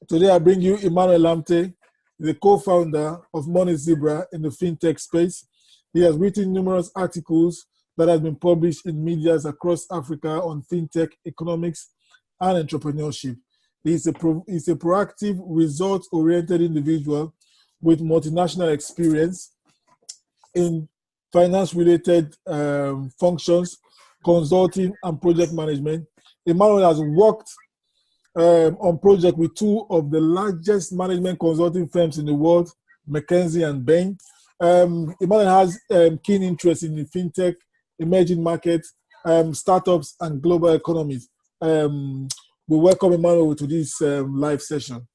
Today I bring you Emmanuel Lamptey, the co-founder of Money Zebra in the fintech space. He has written numerous articles that have been published in medias across Africa on fintech, economics, and entrepreneurship. He's a proactive, results-oriented individual with multinational experience in finance-related functions, consulting, and project management. Emmanuel has worked on project with two of the largest management consulting firms in the world, McKinsey and Bain. Emmanuel has keen interest in the fintech, emerging markets, startups, and global economies. We welcome Emmanuel to this live session.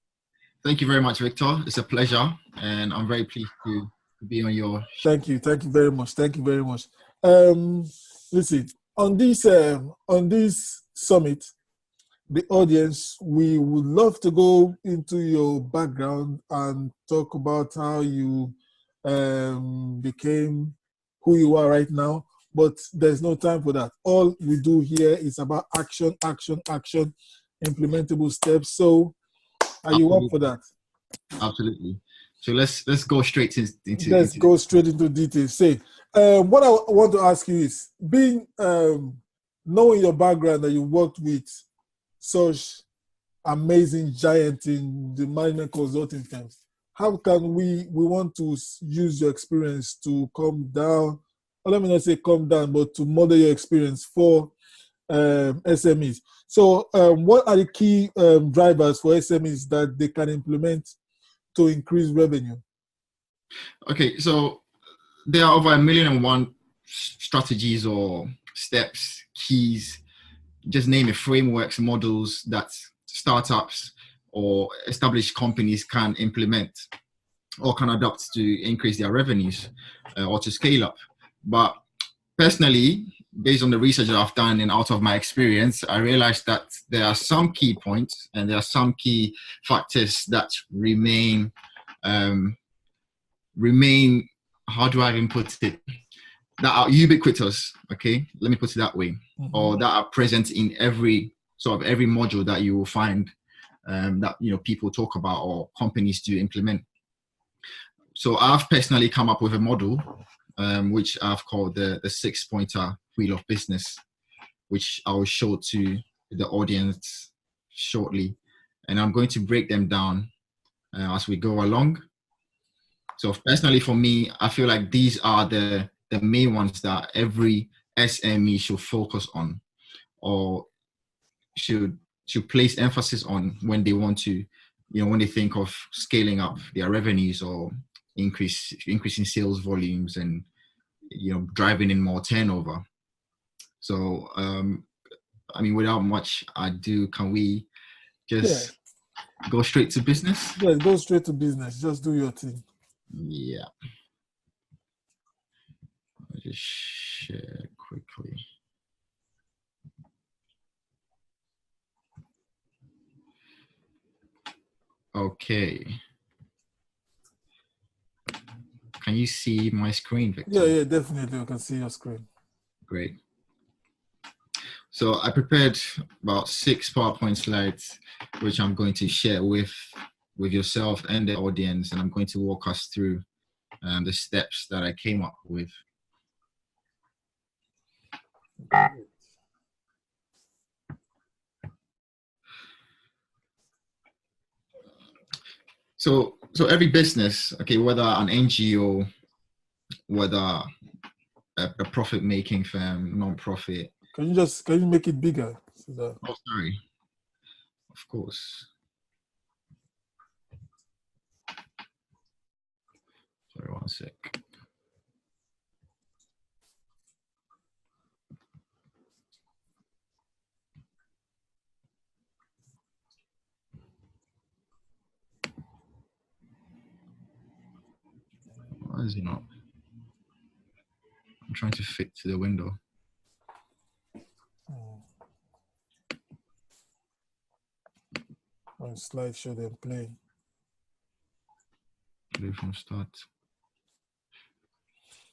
Thank you very much, Victor. It's a pleasure, and I'm very pleased to be on your show. Thank you very much. Thank you very much. Listen, on this summit, the audience, we would love to go into your background and talk about how you became who you are right now, but there's no time for that. All we do here is about action, implementable steps. So are you up for that? Absolutely. So let's go straight into details. Say, what I want to ask you is, being knowing your background, that you worked with such amazing giant in the management consulting firms, how can we want to use your experience to come down, or let me not say come down, but to model your experience for SMEs. So what are the key drivers for SMEs that they can implement to increase revenue? Okay, so there are over 1,000,001 strategies or steps, keys, just name it, frameworks, models that startups or established companies can implement or can adopt to increase their revenues or to scale up. But personally, based on the research that I've done and out of my experience, I realized that there are some key points and there are some key factors that remain, how do I even put it, that are ubiquitous, okay? Let me put it that way. Or that are present in every module that you will find that people talk about or companies do implement. So I've personally come up with a model which I've called the 6-pointer wheel of business, which I will show to the audience shortly, and I'm going to break them down as we go along. So personally, for me, I feel like these are the main ones that every SME should focus on or should place emphasis on when they want to, when they think of scaling up their revenues or increasing sales volumes and, driving in more turnover. So, without much ado, can we just go straight to business? Yes, go straight to business. Just do your thing. Yeah. I'll just share quickly. Okay. Can you see my screen, Victor? Yeah, definitely. I can see your screen. Great. So I prepared about 6 PowerPoint slides, which I'm going to share with yourself and the audience, and I'm going to walk us through the steps that I came up with. So every business, okay, whether an NGO, whether a profit-making firm, non-profit. Can you make it bigger? Oh, sorry. Of course. Sorry, one sec. Why is it not? I'm trying to fit to the window. On slideshow, then play. Play from start.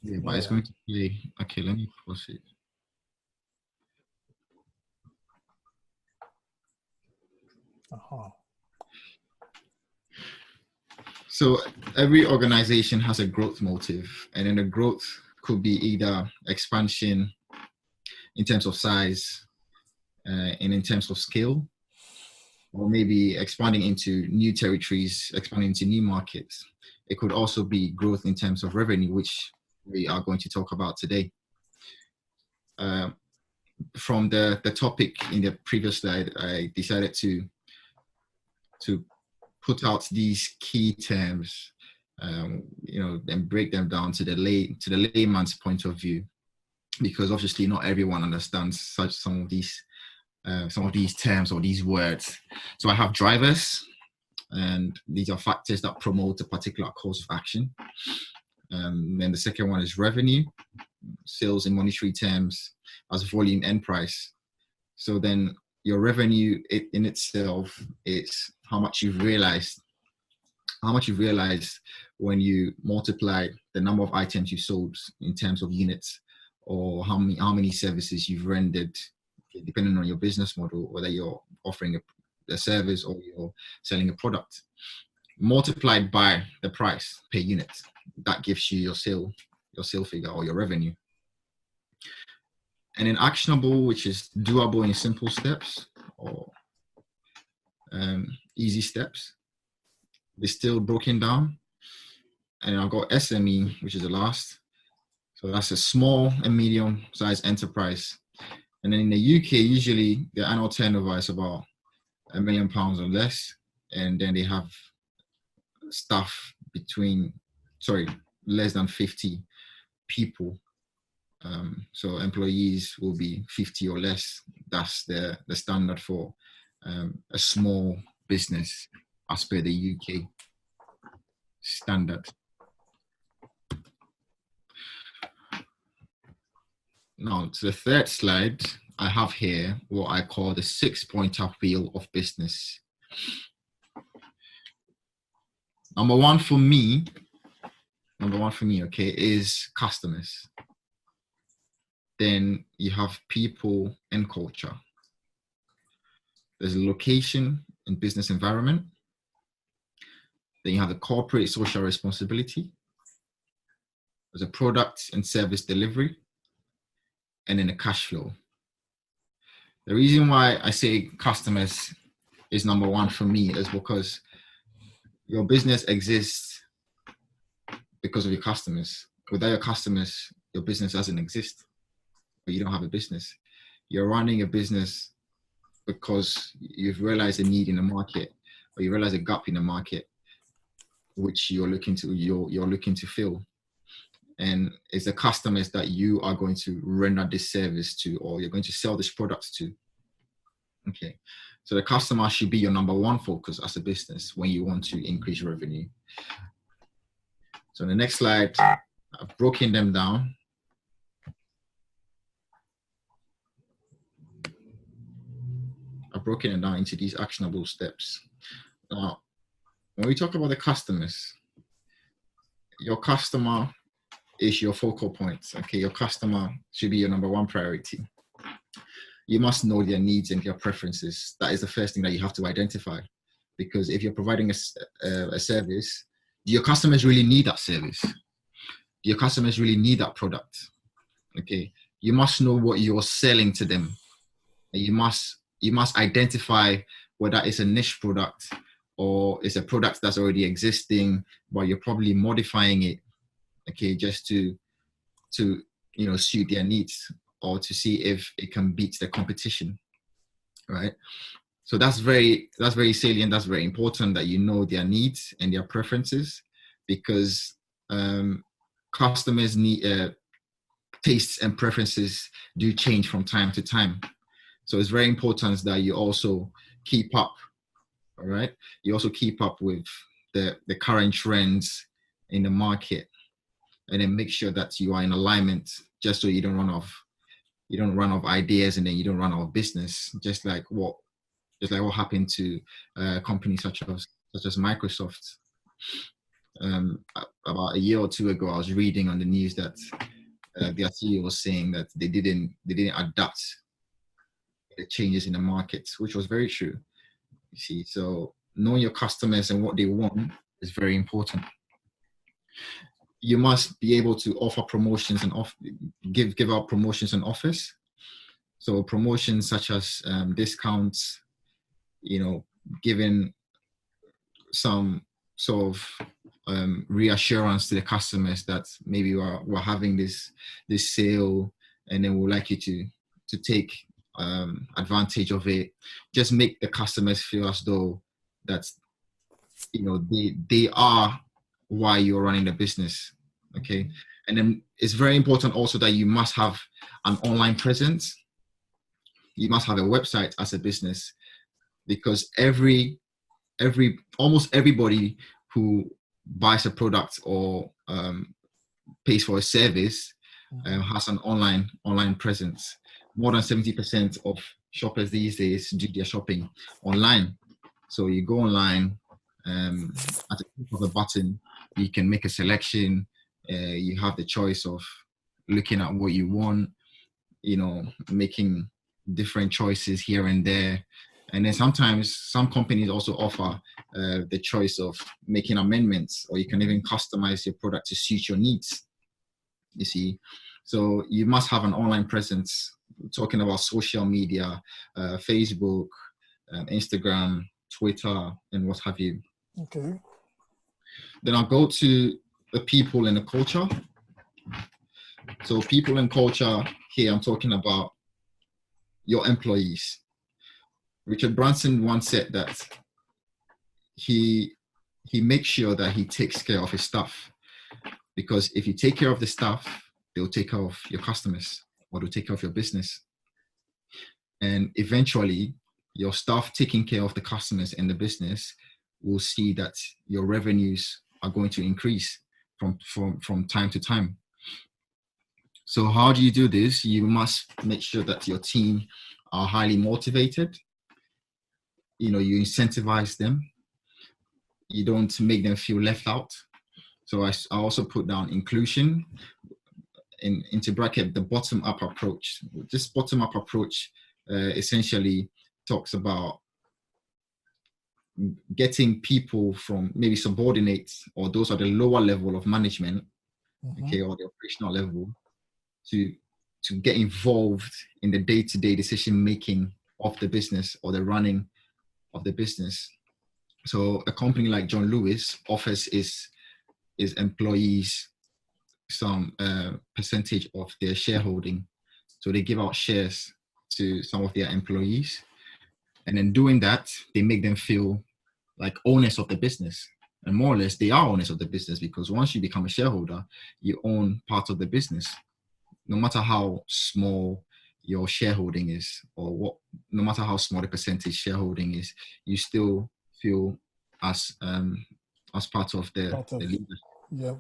Yeah, but it's going to play. Okay, let me pause it. So every organization has a growth motive, and then the growth could be either expansion in terms of size and in terms of scale, or maybe expanding into new territories, expanding into new markets. It could also be growth in terms of revenue, which we are going to talk about today. From the topic in the previous slide, I decided to put out these key terms, and break them down to the layman's point of view, because obviously not everyone understands some of these terms or these words. So I have drivers, and these are factors that promote a particular course of action. Then the second one is revenue, sales in monetary terms as volume and price. So then your revenue in itself is how much you've realized when you multiply the number of items you sold in terms of units, or how many services you've rendered, depending on your business model, whether you're offering a service or you're selling a product, multiplied by the price per unit. That gives you your sale figure or your revenue. And then actionable, which is doable in simple steps or easy steps. They're still broken down. And I've got SME, which is the last. So that's a small and medium sized enterprise. And then in the UK, usually the annual turnover is about £1 million or less. And then they have staff less than 50 people. So employees will be 50 or less. That's the standard for a small business as per the UK standard. Now, to the third slide, I have here what I call the 6-pointer wheel of business. Number one for me, okay, is customers. Then you have people and culture. There's location and business environment. Then you have the corporate social responsibility. There's a product and service delivery. And then the cash flow. The reason why I say customers is number one for me is because your business exists because of your customers. Without your customers, your business doesn't exist. Or you don't have a business. You're running a business because you've realized a need in the market, or you realize a gap in the market, which you're looking to fill. And it's the customers that you are going to render this service to, or you're going to sell this product to. Okay, so the customer should be your number one focus as a business when you want to increase revenue. So in the next slide, I've broken them down. I've broken it down into these actionable steps. Now, when we talk about the customers, your customer is your focal point. Okay, your customer should be your number one priority. You must know their needs and their preferences. That is the first thing that you have to identify. Because if you're providing a service, do your customers really need that service? Do your customers really need that product? Okay, you must know what you're selling to them. You must identify whether it's a niche product or it's a product that's already existing, but you're probably modifying it, okay, just to suit their needs or to see if it can beat the competition, right? So that's very salient. That's very important that you know their needs and their preferences, because customers' tastes and preferences do change from time to time. So it's very important that you also keep up, all right? You also keep up with the current trends in the market, and then make sure that you are in alignment, just so you don't run off ideas, and then you don't run out of business, just like what happened to companies such as Microsoft. About a year or two ago, I was reading on the news that their CEO was saying that they didn't adapt the changes in the market, which was very true. You see, so knowing your customers and what they want is very important. You must be able to offer promotions and give out promotions and offers. So promotions such as discounts, giving some sort of reassurance to the customers that maybe we're having this sale, and then we'd like you to take advantage of it. Just make the customers feel as though that they are why you're running the business. Okay. And then it's very important also that you must have an online presence. You must have a website as a business, because almost everybody who buys a product or pays for a service has an online presence. More than 70% of shoppers these days do their shopping online. So you go online, at the click of a button, you can make a selection. You have the choice of looking at what you want, making different choices here and there. And then sometimes some companies also offer the choice of making amendments, or you can even customize your product to suit your needs, you see. So you must have an online presence. We're talking about social media, Facebook, Instagram, Twitter, and what have you. Okay. Then I'll go to the people and the culture. So people and culture here, I'm talking about your employees. Richard Branson once said that he makes sure that he takes care of his staff, because if you take care of the staff, they'll take care of your customers, or they'll take care of your business. And eventually, your staff taking care of the customers and the business will see that your revenues are going to increase from time to time. So how do you do this? You must make sure that your team are highly motivated. You incentivize them. You don't make them feel left out. So I also put down inclusion into bracket, the bottom-up approach. This bottom-up approach essentially talks about getting people from maybe subordinates, or those at the lower level of management, okay, or the operational level, to get involved in the day-to-day decision making of the business, or the running of the business. So a company like John Lewis offers its employees some percentage of their shareholding. So they give out shares to some of their employees, and in doing that, they make them feel like owners of the business. And more or less, they are owners of the business, because once you become a shareholder, you own part of the business. No matter how small your shareholding is, or no matter how small the percentage shareholding is, you still feel as part of the leadership. Yeah.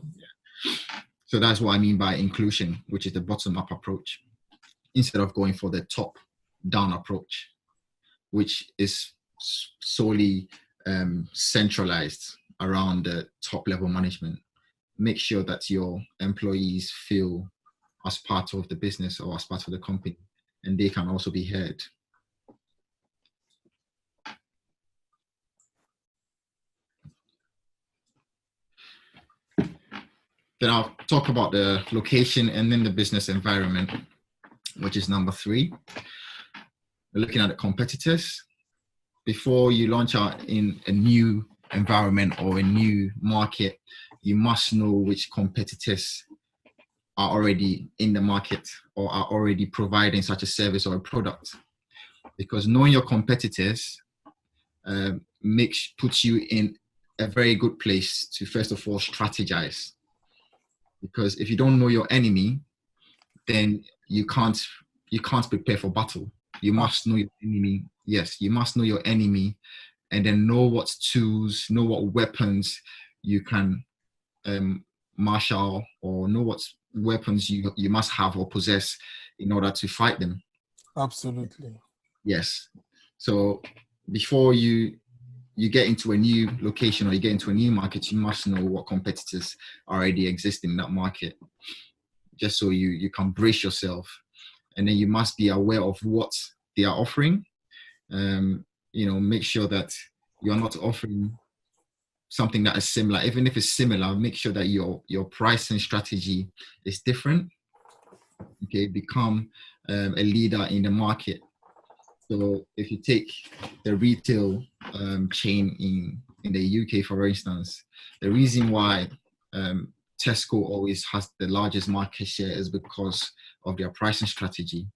So that's what I mean by inclusion, which is the bottom-up approach, instead of going for the top-down approach, which is solely centralized around the top-level management. Make sure that your employees feel as part of the business, or as part of the company, and they can also be heard. Then I'll talk about the location and then the business environment, which is number 3. We're looking at the competitors. Before you launch out in a new environment or a new market, you must know which competitors are already in the market, or are already providing such a service or a product. Because knowing your competitors puts you in a very good place to, first of all, strategize. Because if you don't know your enemy, then you can't prepare for battle. You must know your enemy. Yes, you must know your enemy, and then know what tools, know what weapons you can marshal, or know what weapons you must have or possess in order to fight them. Absolutely. Yes. So before you get into a new location, or you get into a new market, you must know what competitors already exist in that market, just so you can brace yourself. And then you must be aware of what they are offering. Make sure that you are not offering something that is similar. Even if it's similar, make sure that your pricing strategy is different. Okay, become a leader in the market. So if you take the retail chain in the UK, for instance, the reason why Tesco always has the largest market share is because of their pricing strategy.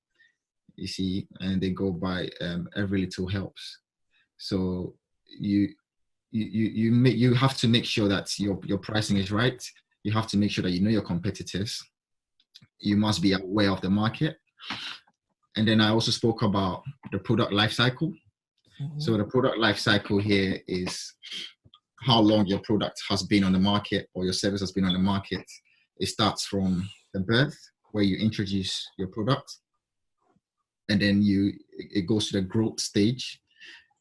You see, and they go by every little helps. So you have to make sure that your pricing is right. You have to make sure that you know your competitors. You must be aware of the market. And then I also spoke about the product life cycle. So the product life cycle here is how long your product has been on the market or your service has been on the market. It starts from the birth, where you introduce your product, and then it goes to the growth stage,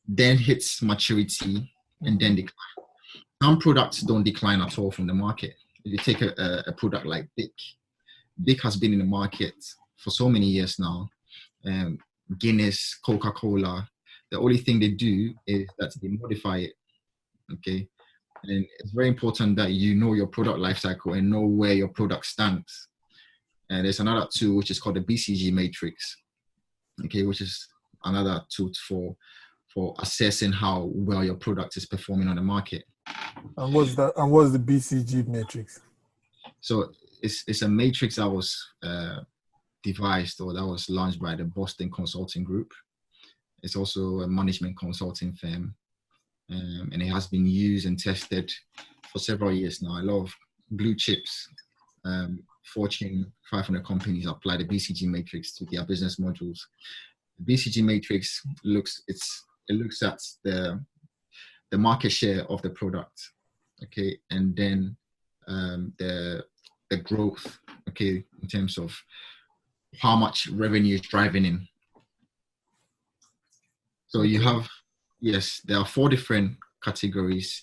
then hits maturity, and then decline. Some products don't decline at all from the market. If you take a product like Bic has been in the market for so many years now. Guinness, Coca-Cola, the only thing they do is that they modify it. Okay, and it's very important that you know your product life cycle and know where your product stands. And there's another tool which is called the BCG matrix. Okay, which is another tool for assessing how well your product is performing on the market. And what's that? And what's the BCG matrix? So it's a matrix that was devised, or that was launched by the Boston Consulting Group. It's also a management consulting firm, and it has been used and tested for several years now. A lot of blue chips, Fortune 500 companies apply the BCG matrix to their business modules. The BCG matrix looks at the market share of the product, okay, and then the growth, okay, in terms of how much revenue is driving in. So you have, yes, there are 4 different categories.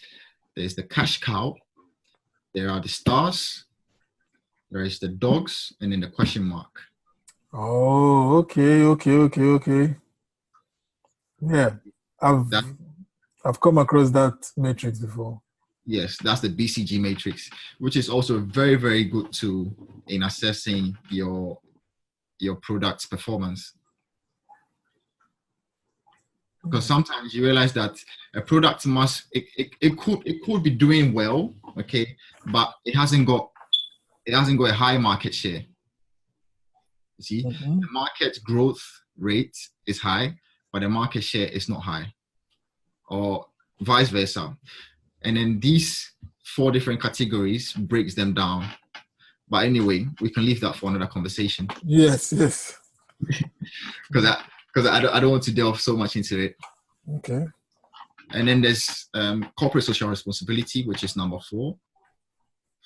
There's the cash cow, there are the stars, there is the dogs, and then the question mark. Oh, okay. Yeah, I've come across that matrix before. Yes, that's the BCG matrix, which is also a very, very good tool in assessing your product's performance. Because sometimes you realize that a product it could be doing well, okay, but it hasn't got a high market share. You see, the market growth rate is high, but the market share is not high, or vice versa. And then these 4 different categories breaks them down. But anyway, we can leave that for another conversation. Yes. Because I don't want to delve so much into it. Okay. And then there's corporate social responsibility, which is number 4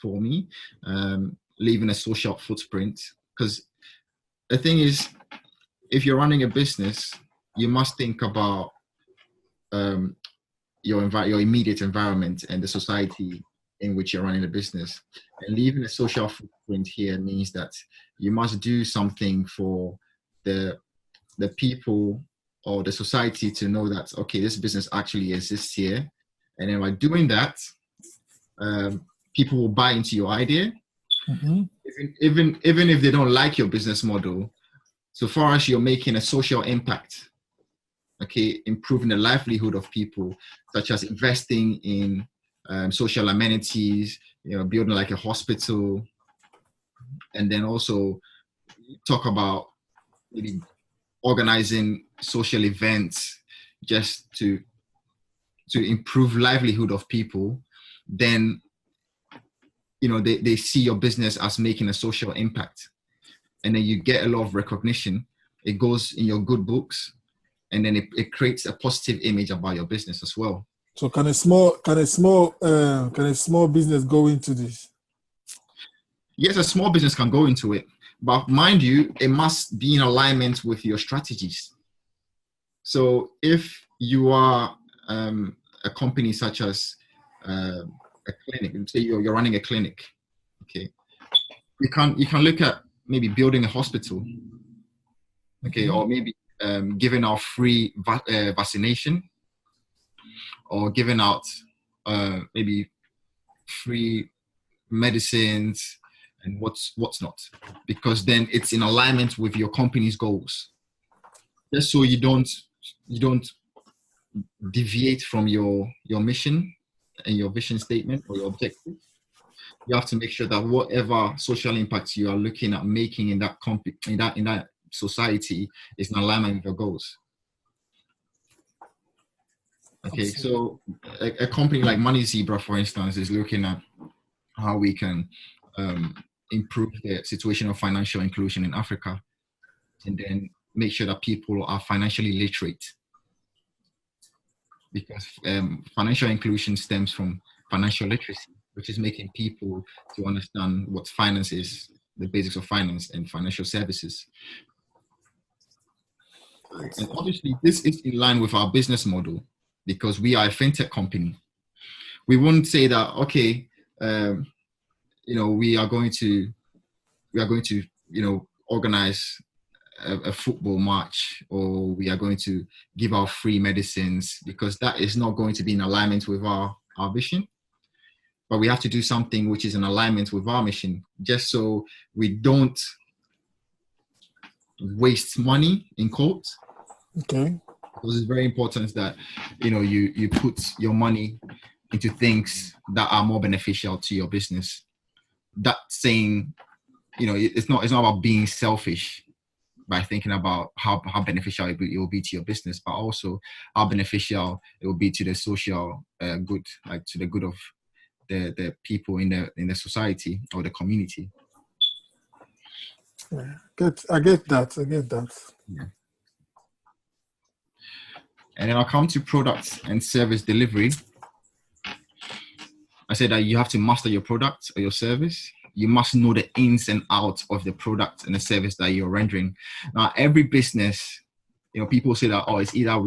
for me, leaving a social footprint. Because the thing is, if you're running a business, you must think about your immediate environment and the society in which you're running a business. And leaving a social footprint here means that you must do something for the people or the society to know that, okay, this business actually exists here. And then by doing that, people will buy into your idea. Even if they don't like your business model, so far as you're making a social impact, okay, improving the livelihood of people, such as investing in social amenities, building like a hospital, and then also talk about maybe organizing social events just to improve livelihood of people, then they see your business as making a social impact, and then you get a lot of recognition. It goes in your good books, and then it creates a positive image about your business as well. So can a small business go into this? Yes, a small business can go into it, but mind you, it must be in alignment with your strategies. So if you are a company such as a clinic, say you're running a clinic, okay, you can look at maybe building a hospital, okay, or maybe giving out free vaccination, or giving out maybe free medicines and what's not, because then it's in alignment with your company's goals. Just so you don't deviate from your mission and your vision statement or your objective. You have to make sure that whatever social impact you are looking at making in that in that society is in alignment with your goals. Okay, so a company like Money Zebra, for instance, is looking at how we can improve the situation of financial inclusion in Africa, and then make sure that people are financially literate. Because financial inclusion stems from financial literacy, which is making people to understand what finance is, the basics of finance and financial services. And obviously, this is in line with our business model, because we are a fintech company. We wouldn't say that, okay, we are going to, organize a football match, or we are going to give out free medicines, because that is not going to be in alignment with our vision. But we have to do something which is in alignment with our mission, just so we don't waste money, in quotes. Okay. Because it's very important that you put your money into things that are more beneficial to your business. That saying, it's not about being selfish by thinking about how beneficial it will be to your business, but also how beneficial it will be to the social good, like to the good of the people in the society or the community. Yeah. I get that. Yeah. And then I'll come to product and service delivery. I said that you have to master your product or your service. You must know the ins and outs of the product and the service that you're rendering. Now, every business, people say that, it's either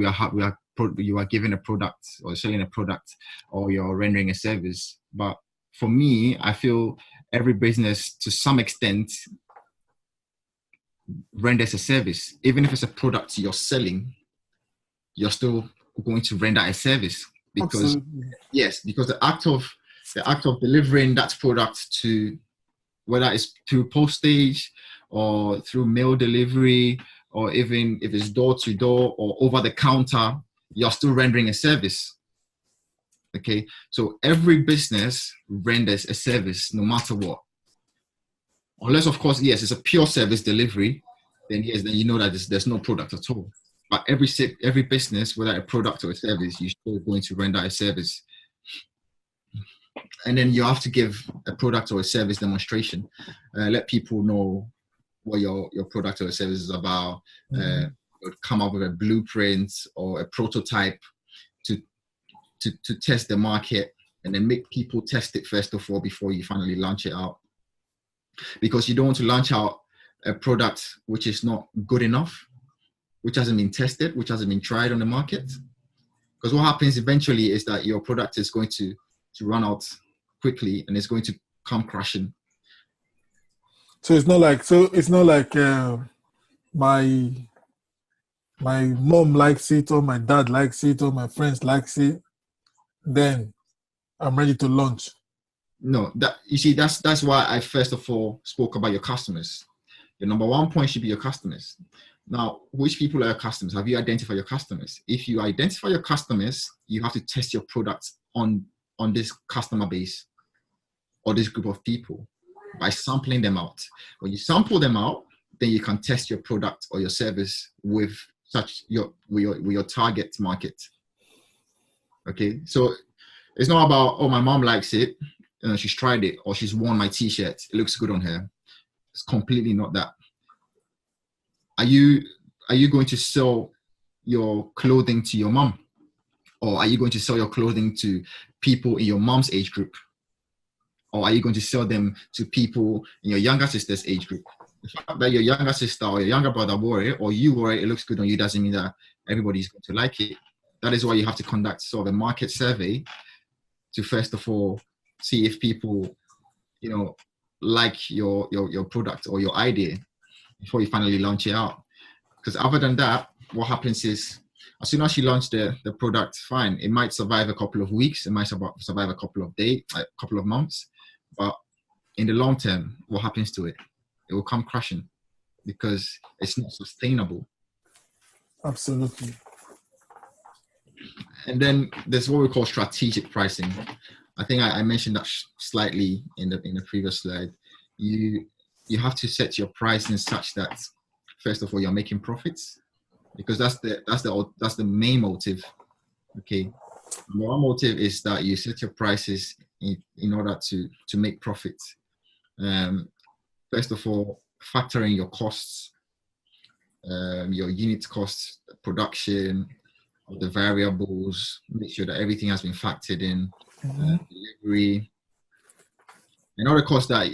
you are giving a product or selling a product, or you're rendering a service. But for me, I feel every business, to some extent, renders a service. Even if it's a product you're selling, you're still going to render a service, because because the act of delivering that product, to whether it's through postage or through mail delivery, or even if it's door to door or over the counter, you're still rendering a service. Okay, so every business renders a service no matter what, unless of course, yes, it's a pure service delivery, then you know that there's no product at all. But every business, whether a product or a service, you're still going to render a service. And then you have to give a product or a service demonstration. Let people know what your product or service is about. Come up with a blueprint or a prototype to test the market, and then make people test it first of all before you finally launch it out. Because you don't want to launch out a product which is not good enough, which hasn't been tested, which hasn't been tried on the market. Because what happens eventually is that your product is going to run out quickly, and it's going to come crashing. So it's not like my mom likes it, or my dad likes it, or my friends likes it, then I'm ready to launch. No, that's why I first of all spoke about your customers. Your number one point should be your customers. Now, which people are your customers? Have you identified your customers? If you identify your customers, you have to test your product on this customer base or this group of people by sampling them out. When you sample them out, then you can test your product or your service with your target market. Okay, so it's not about, my mom likes it, she's tried it, or she's worn my t-shirt, it looks good on her. It's completely not that. Are you going to sell your clothing to your mom? Or are you going to sell your clothing to people in your mom's age group? Or are you going to sell them to people in your younger sister's age group? The fact that your younger sister or your younger brother wore it, or you wore it, it looks good on you, doesn't mean that everybody's going to like it. That is why you have to conduct sort of a market survey to first of all see if people, like your product or your idea before you finally launch it out. Because other than that, what happens is As soon as you launch the product, fine. It might survive a couple of weeks. It might survive a couple of days, a couple of months. But in the long term, what happens to it? It will come crashing because it's not sustainable. Absolutely. And then there's what we call strategic pricing. I think I mentioned that slightly in the previous slide. You have to set your pricing such that, first of all, you're making profits, because that's the main motive. Okay, number one motive is that you set your prices in order to make profits. First of all, factor in your costs, your unit costs, production, the variables. Make sure that everything has been factored in. Delivery, and all the costs that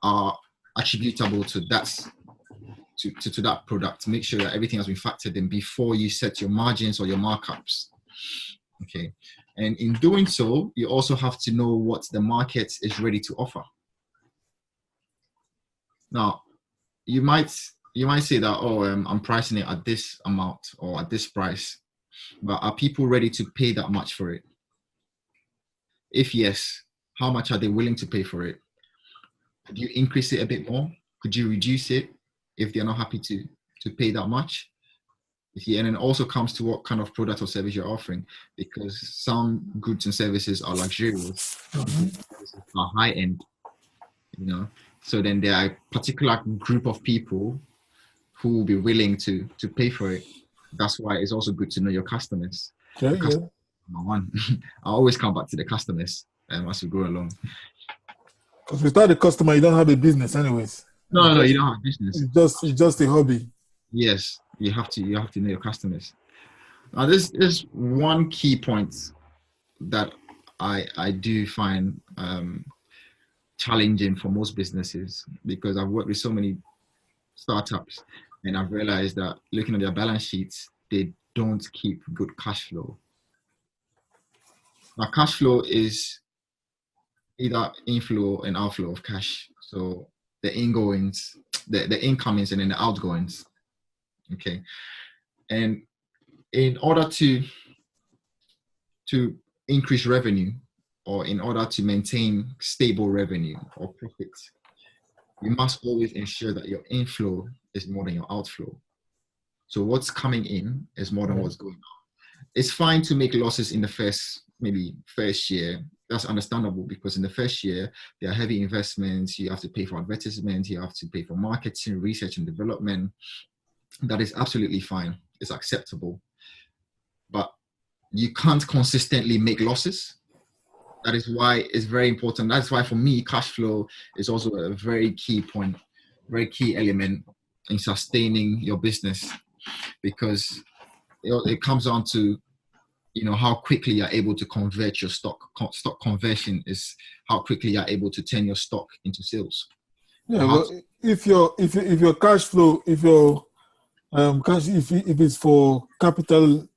are attributable to that to that product. Make sure that everything has been factored in before you set your margins or your markups. Okay, and in doing so, you also have to know what the market is ready to offer. Now, you might say that, oh, I'm pricing it at this amount or at this price, but are people ready to pay that much for it? If yes, how much are they willing to pay for it? Could you increase it a bit more? Could you reduce it if they're not happy to pay that much? And it also comes to what kind of product or service you're offering, because some goods and services are luxurious, are high end, So then there are a particular group of people who will be willing to pay for it. That's why it's also good to know your customers. Number one, I always come back to the customers as we go along. Because without the customer, you don't have a business, anyways. No, you don't have a business. It's just a hobby. Yes, you have to know your customers. Now, there's one key point that I do find challenging for most businesses, because I've worked with so many startups, and I've realized that looking at their balance sheets, they don't keep good cash flow. Now, cash flow is either inflow and outflow of cash. So the ingoings, the incomings, and then the outgoings. Okay. And in order to increase revenue, or in order to maintain stable revenue or profits, you must always ensure that your inflow is more than your outflow. So what's coming in is more than what's going out. It's fine to make losses in the first year. That's understandable, because in the first year, there are heavy investments. You have to pay for advertisements. You have to pay for marketing, research, and development. That is absolutely fine. It's acceptable. But you can't consistently make losses. That is why it's very important. That's why, for me, cash flow is also a very key point, very key element in sustaining your business, because it comes down to how quickly you're able to convert your stock. Stock conversion is how quickly you're able to turn your stock into sales. Yeah, well, if your cash flow, if it's for capital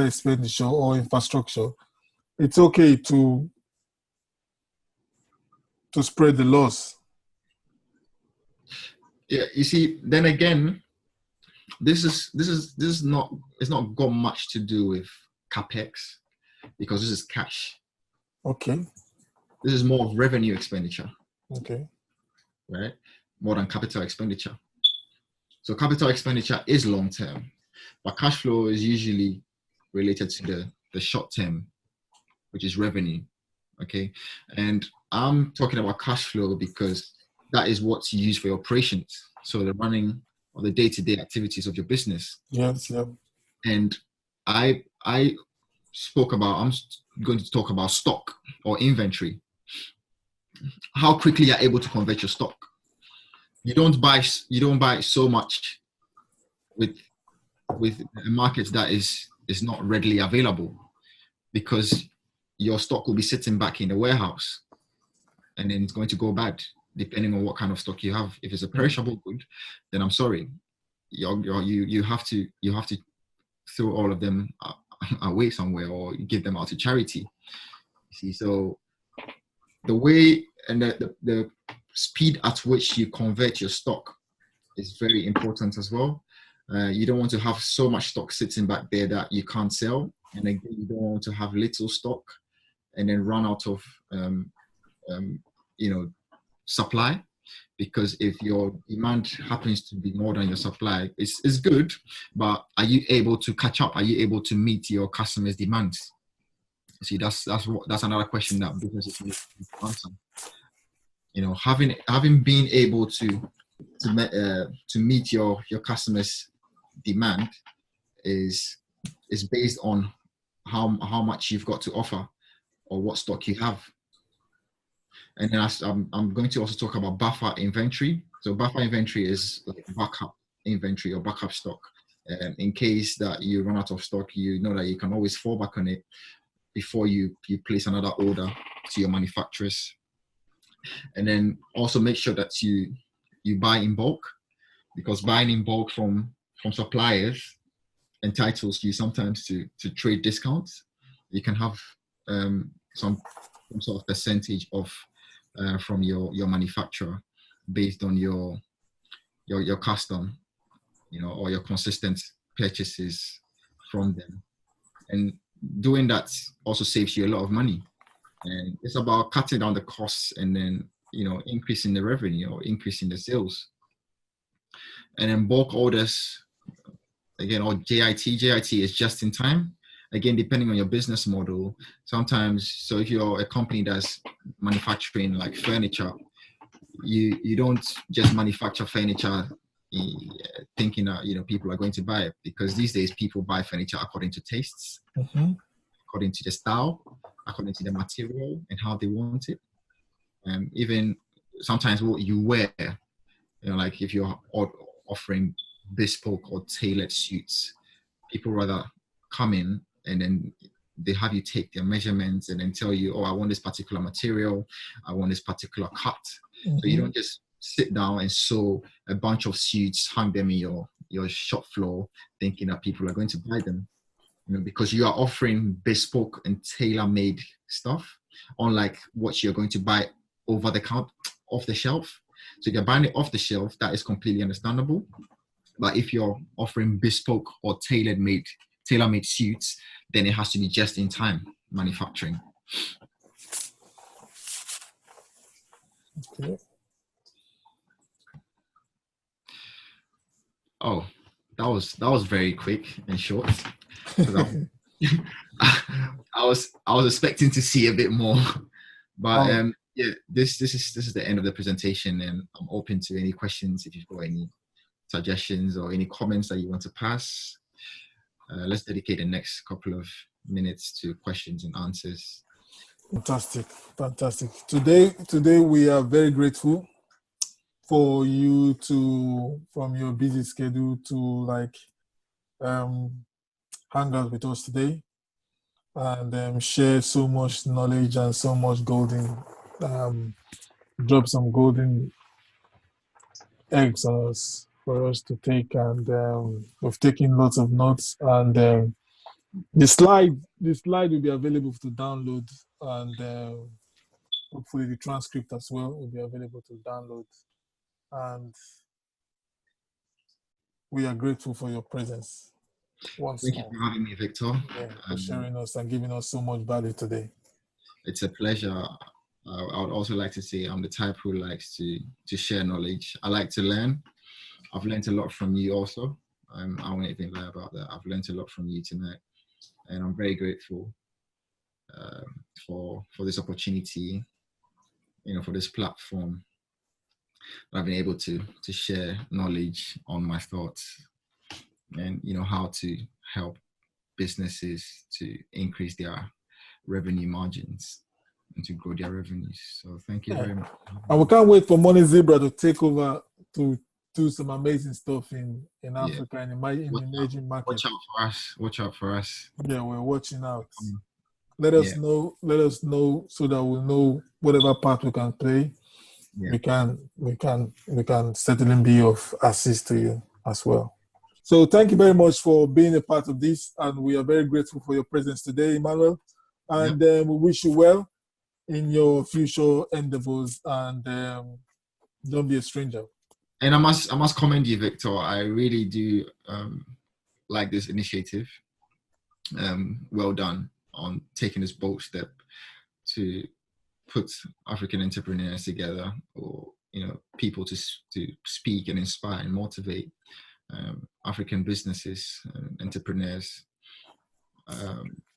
expenditure or infrastructure, it's okay to spread the loss. Yeah, you see, then again, it's not got much to do with capex, because this is cash. Okay. This is more of revenue expenditure. Okay. Right? More than capital expenditure. So capital expenditure is long term, but cash flow is usually related to the short term, which is revenue. Okay. And I'm talking about cash flow because that is what's used for your operations. So the running or the day-to-day activities of your business. Yes. Yeah. And I'm going to talk about stock or inventory. How quickly you're able to convert your stock. You don't buy so much with a market that is not readily available, because your stock will be sitting back in the warehouse, and then it's going to go bad depending on what kind of stock you have. If it's a perishable good, then I'm sorry, you have to throw all of them away somewhere or give them out to charity. You see, so the way and the speed at which you convert your stock is very important as well. You don't want to have so much stock sitting back there that you can't sell. And again, you don't want to have little stock and then run out of, supply. Because if your demand happens to be more than your supply, it's good, but are you able to catch up? Are you able to meet your customers' demands? See, that's another question that businesses need to answer. Having been able to meet your customers' demand is based on how much you've got to offer or what stock you have. And then I'm going to also talk about buffer inventory. So buffer inventory is like backup inventory or backup stock. In case that you run out of stock, you know that you can always fall back on it before you place another order to your manufacturers. And then also make sure that you buy in bulk, because buying in bulk from suppliers entitles you sometimes to trade discounts. You can have some sort of percentage of from your manufacturer based on your custom, or your consistent purchases from them. And doing that also saves you a lot of money. And it's about cutting down the costs and then, increasing the revenue or increasing the sales. And then bulk orders, again, or JIT is just in time. Again, depending on your business model, sometimes, so if you're a company that's manufacturing like furniture, you don't just manufacture furniture thinking that, people are going to buy it, because these days people buy furniture according to tastes, according to the style, according to the material and how they want it. Even sometimes what you wear, like if you're offering bespoke or tailored suits, people rather come in and then they have you take their measurements and then tell you, oh, I want this particular material, I want this particular cut. So you don't just sit down and sew a bunch of suits, hang them in your shop floor, thinking that people are going to buy them. Because you are offering bespoke and tailor-made stuff, unlike what you're going to buy over the counter, off the shelf. So if you're buying it off the shelf, that is completely understandable. But if you're offering bespoke or tailor-made suits, then it has to be just in time manufacturing. Okay. Oh, that was very quick and short. I was expecting to see a bit more, but yeah, this is the end of the presentation, and I'm open to any questions if you've got any suggestions or any comments that you want to pass. Let's dedicate the next couple of minutes to questions and answers. Fantastic. Today we are very grateful for you from your busy schedule to hang out with us today and share so much knowledge and so much golden, drop some golden eggs on us for us to take, and we've taken lots of notes, and the slide will be available to download, and hopefully the transcript as well will be available to download. And we are grateful for your presence once Thank more. you for having me, Victor. For sharing us and giving us so much value today. It's a pleasure. I would also like to say I'm the type who likes to share knowledge. I like to learn. I've learned a lot from you also. I won't even lie about that. I've learned a lot from you tonight, and I'm very grateful for this opportunity, for this platform. I've been able to share knowledge on my thoughts and how to help businesses to increase their revenue margins and to grow their revenues. So thank you very much. And we can't wait for Money Zebra to take over to do some amazing stuff in Africa and in emerging markets. Watch out for us. Yeah, we're watching out. Let us know so that we'll know whatever part we can play. Yeah. We can certainly be of assist to you as well. So thank you very much for being a part of this, and we are very grateful for your presence today, Emmanuel. And we wish you well in your future endeavors, and don't be a stranger. And I must commend you, Victor. I really do like this initiative. Well done on taking this bold step to put African entrepreneurs together, or people to speak and inspire and motivate African businesses and entrepreneurs.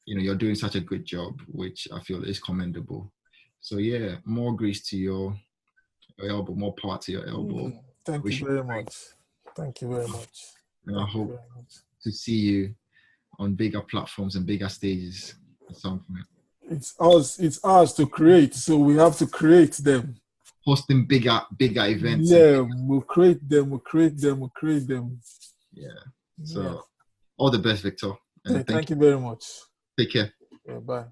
You're doing such a good job, which I feel is commendable. So yeah, more grease to your elbow, more power to your elbow. Thank you very much. Thank you very much. And I hope to see you on bigger platforms and bigger stages at some point. It's ours to create, so we have to create them. Hosting bigger events. Yeah, we'll create them. Yeah. So all the best, Victor. And thank you very much. Take care. Yeah, bye.